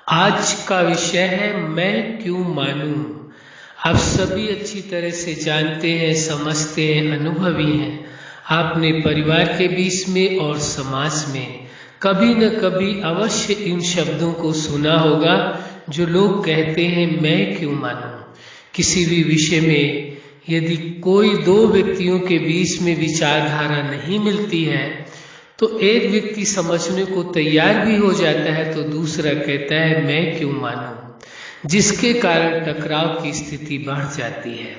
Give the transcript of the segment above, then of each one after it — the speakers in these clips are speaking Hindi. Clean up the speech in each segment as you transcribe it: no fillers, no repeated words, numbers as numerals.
आज का विषय है मैं क्यों मानूं। आप सभी अच्छी तरह से जानते हैं, समझते हैं, अनुभवी हैं। आपने परिवार के बीच में और समाज में कभी न कभी अवश्य इन शब्दों को सुना होगा जो लोग कहते हैं मैं क्यों मानूं। किसी भी विषय में यदि कोई दो व्यक्तियों के बीच में विचारधारा नहीं मिलती है तो एक व्यक्ति समझने को तैयार भी हो जाता है तो दूसरा कहता है मैं क्यों मानूं, जिसके कारण टकराव की स्थिति बढ़ जाती है।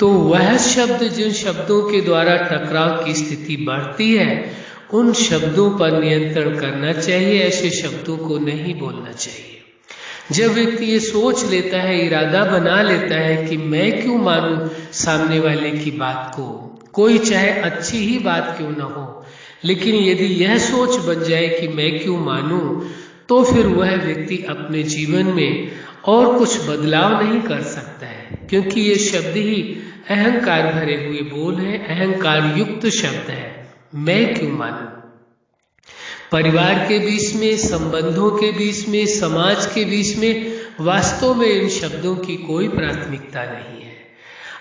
तो वह शब्द जिन शब्दों के द्वारा टकराव की स्थिति बढ़ती है उन शब्दों पर नियंत्रण करना चाहिए, ऐसे शब्दों को नहीं बोलना चाहिए। जब व्यक्ति ये सोच लेता है, इरादा बना लेता है कि मैं क्यों मानूं सामने वाले की बात को, कोई चाहे अच्छी ही बात क्यों न हो, लेकिन यदि यह सोच बन जाए कि मैं क्यों मानूं तो फिर वह व्यक्ति अपने जीवन में और कुछ बदलाव नहीं कर सकता है, क्योंकि ये शब्द ही अहंकार भरे हुए बोल है, अहंकार युक्त शब्द है। मैं क्यों मानूं। परिवार के बीच में, संबंधों के बीच में, समाज के बीच में वास्तव में इन शब्दों की कोई प्राथमिकता नहीं है।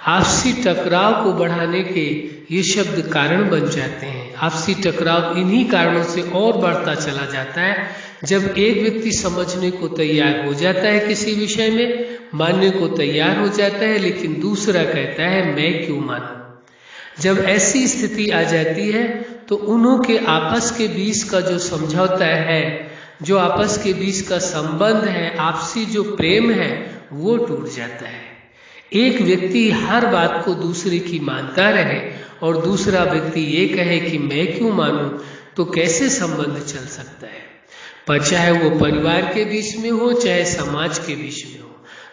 आपसी टकराव को बढ़ाने के ये शब्द कारण बन जाते हैं। आपसी टकराव इन्हीं कारणों से और बढ़ता चला जाता है जब एक व्यक्ति समझने को तैयार हो जाता है, किसी विषय में मानने को तैयार हो जाता है, लेकिन दूसरा कहता है मैं क्यों मानूं। जब ऐसी स्थिति आ जाती है तो उन्हों के आपस के बीच का जो समझौता है, जो आपस के बीच का संबंध है, आपसी जो प्रेम है वो टूट जाता है। एक व्यक्ति हर बात को दूसरे की मानता रहे और दूसरा व्यक्ति ये कहे कि मैं क्यों मानूं, तो कैसे संबंध चल सकता है। पर चाहे वो परिवार के बीच में हो, चाहे समाज के बीच में हो,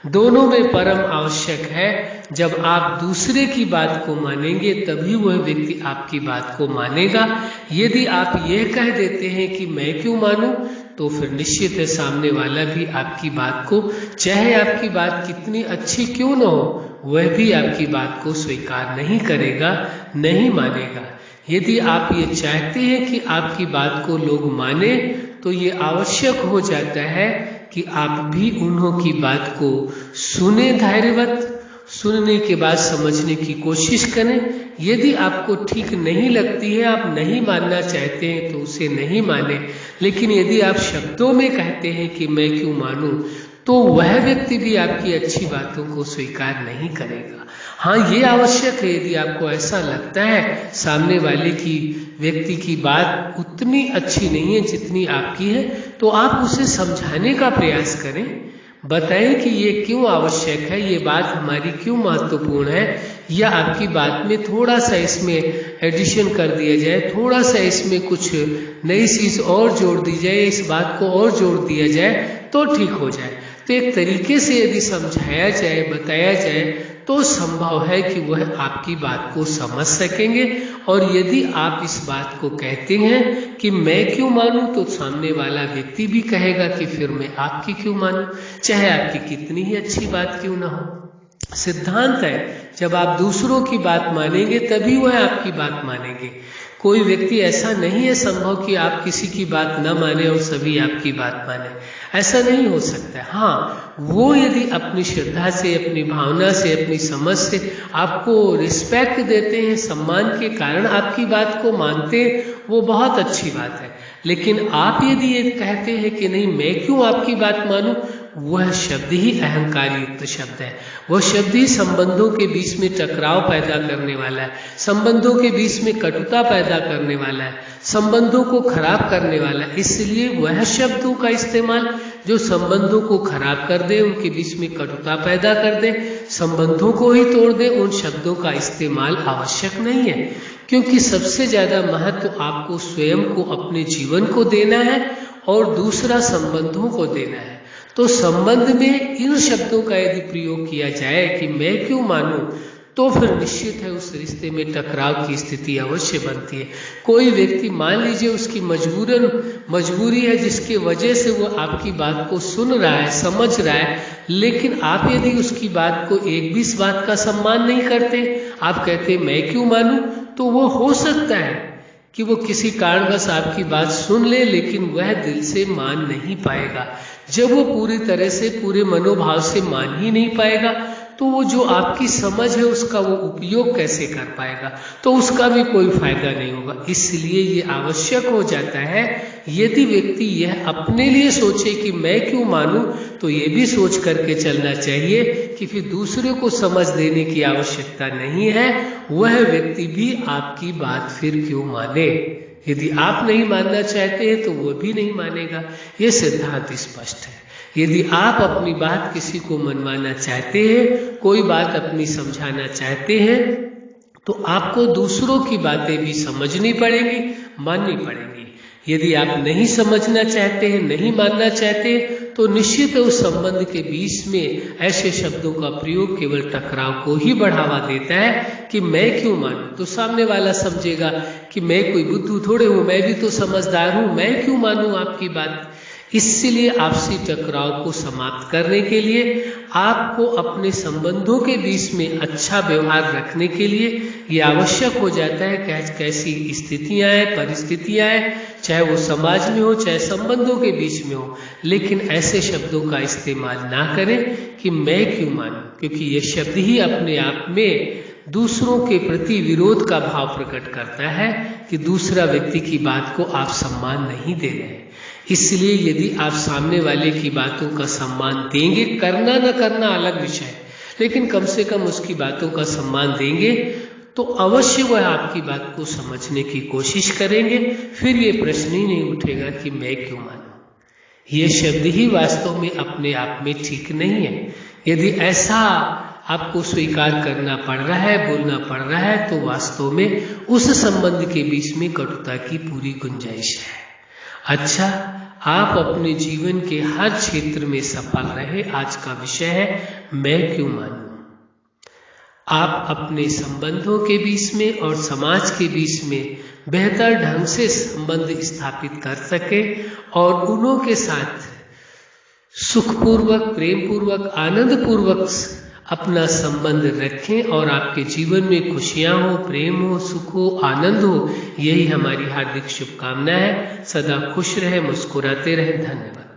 दोनों में परम आवश्यक है जब आप दूसरे की बात को मानेंगे तभी वह व्यक्ति आपकी बात को मानेगा। यदि आप ये कह देते हैं कि मैं क्यों मानूं तो फिर निश्चित है सामने वाला भी आपकी बात को, चाहे आपकी बात कितनी अच्छी क्यों न हो, वह भी आपकी बात को स्वीकार नहीं करेगा, नहीं मानेगा। यदि आप ये चाहते हैं कि आपकी बात को लोग माने तो ये आवश्यक हो जाता है कि आप भी उन्हों की बात को सुने, धैर्यवत सुनने के बाद समझने की कोशिश करें। यदि आपको ठीक नहीं लगती है, आप नहीं मानना चाहते हैं तो उसे नहीं माने, लेकिन यदि आप शब्दों में कहते हैं कि मैं क्यों मानूं तो वह व्यक्ति भी आपकी अच्छी बातों को स्वीकार नहीं करेगा। हाँ, ये आवश्यक है यदि आपको ऐसा लगता है सामने वाले की व्यक्ति की बात उतनी अच्छी नहीं है जितनी आपकी है, तो आप उसे समझाने का प्रयास करें, बताएं कि ये क्यों आवश्यक है, ये बात हमारी क्यों महत्वपूर्ण है, या आपकी बात में थोड़ा सा इसमें एडिशन कर दिया जाए, थोड़ा सा इसमें कुछ नई चीज़ और जोड़ दी जाए, इस बात को और जोड़ दिया जाए तो ठीक हो जाए। तो एक तरीके से यदि समझाया जाए, बताया जाए तो संभव है कि वह आपकी बात को समझ सकेंगे। और यदि आप इस बात को कहते हैं कि मैं क्यों मानूं तो सामने वाला व्यक्ति भी कहेगा कि फिर मैं आपकी क्यों मानूं, चाहे आपकी कितनी ही अच्छी बात क्यों ना हो। सिद्धांत है जब आप दूसरों की बात मानेंगे तभी वह आपकी बात मानेंगे। कोई व्यक्ति ऐसा नहीं है संभव कि आप किसी की बात न माने और सभी आपकी बात माने, ऐसा नहीं हो सकता। हाँ, वो यदि अपनी श्रद्धा से, अपनी भावना से, अपनी समझ से आपको रिस्पेक्ट देते हैं, सम्मान के कारण आपकी बात को मानते हैं, वो बहुत अच्छी बात है। लेकिन आप यदि ये कहते हैं कि नहीं मैं क्यों आपकी बात मानूं, वह शब्द ही अहंकार युक्त शब्द है। वह शब्द ही संबंधों के बीच में टकराव पैदा करने वाला है, संबंधों के बीच में कटुता पैदा करने वाला है, संबंधों को खराब करने वाला है। इसलिए वह शब्दों का इस्तेमाल जो संबंधों को खराब कर दे, उनके बीच में कटुता पैदा कर दे, संबंधों को ही तोड़ दे, उन शब्दों का इस्तेमाल आवश्यक नहीं है। क्योंकि सबसे ज्यादा महत्व आपको स्वयं को, अपने जीवन को देना है और दूसरा संबंधों को देना है। तो संबंध में इन शब्दों का यदि प्रयोग किया जाए कि मैं क्यों मानूं तो फिर निश्चित है उस रिश्ते में टकराव की स्थिति अवश्य बनती है। कोई व्यक्ति मान लीजिए उसकी मजबूरी है जिसके वजह से वो आपकी बात को सुन रहा है, समझ रहा है, लेकिन आप यदि उसकी बात को एक भी इस बात का सम्मान नहीं करते, आप कहते मैं क्यों मानूं, तो वो हो सकता है कि वो किसी कारणवश आपकी बात सुन ले, लेकिन वह दिल से मान नहीं पाएगा। जब वो पूरी तरह से पूरे मनोभाव से मान ही नहीं पाएगा तो वो जो आपकी समझ है उसका वो उपयोग कैसे कर पाएगा, तो उसका भी कोई फायदा नहीं होगा। इसलिए ये आवश्यक हो जाता है, यदि व्यक्ति यह अपने लिए सोचे कि मैं क्यों मानूं, तो ये भी सोच करके चलना चाहिए कि फिर दूसरे को समझ देने की आवश्यकता नहीं है, वह व्यक्ति भी आपकी बात फिर क्यों माने। यदि आप नहीं मानना चाहते हैं तो वो भी नहीं मानेगा। ये सिद्धांत स्पष्ट है। यदि आप अपनी बात किसी को मनवाना चाहते हैं, कोई बात अपनी समझाना चाहते हैं, तो आपको दूसरों की बातें भी समझनी पड़ेंगी, माननी पड़ेंगी। यदि आप नहीं समझना चाहते हैं, नहीं मानना चाहते, तो निश्चित है उस संबंध के बीच में ऐसे शब्दों का प्रयोग केवल टकराव को ही बढ़ावा देता है कि मैं क्यों मानूं। तो सामने वाला समझेगा कि मैं कोई बुद्धू थोड़े हूं, मैं भी तो समझदार हूं, मैं क्यों मानूं आपकी बात। इसलिए आपसी टकराव को समाप्त करने के लिए आपको अपने संबंधों के बीच में अच्छा व्यवहार रखने के लिए ये आवश्यक हो जाता है कि कैसी स्थितियां हैं, परिस्थितियां हैं, चाहे वो समाज में हो चाहे संबंधों के बीच में हो, लेकिन ऐसे शब्दों का इस्तेमाल ना करें कि मैं क्यों मानूं, क्योंकि ये शब्द ही अपने आप में दूसरों के प्रति विरोध का भाव प्रकट करता है कि दूसरा व्यक्ति की बात को आप सम्मान नहीं दे रहे हैं। इसलिए यदि आप सामने वाले की बातों का सम्मान देंगे, करना न करना अलग विषय है, लेकिन कम से कम उसकी बातों का सम्मान देंगे, तो अवश्य वह आपकी बात को समझने की कोशिश करेंगे। फिर ये प्रश्न ही नहीं उठेगा कि मैं क्यों मानूं। ये शब्द ही वास्तव में अपने आप में ठीक नहीं है। यदि ऐसा आपको स्वीकार करना पड़ रहा है, बोलना पड़ रहा है, तो वास्तव में उस संबंध के बीच में कटुता की पूरी गुंजाइश है। अच्छा, आप अपने जीवन के हर क्षेत्र में सफल रहे, आज का विषय है मैं क्यों मानूं। आप अपने संबंधों के बीच में और समाज के बीच में बेहतर ढंग से संबंध स्थापित कर सके और उन्हों के साथ सुखपूर्वक, प्रेमपूर्वक, आनंदपूर्वक अपना संबंध रखें और आपके जीवन में खुशियां हो, प्रेम हो, सुख हो, आनंद हो, यही हमारी हार्दिक शुभकामना है। सदा खुश रहे, मुस्कुराते रहे। धन्यवाद।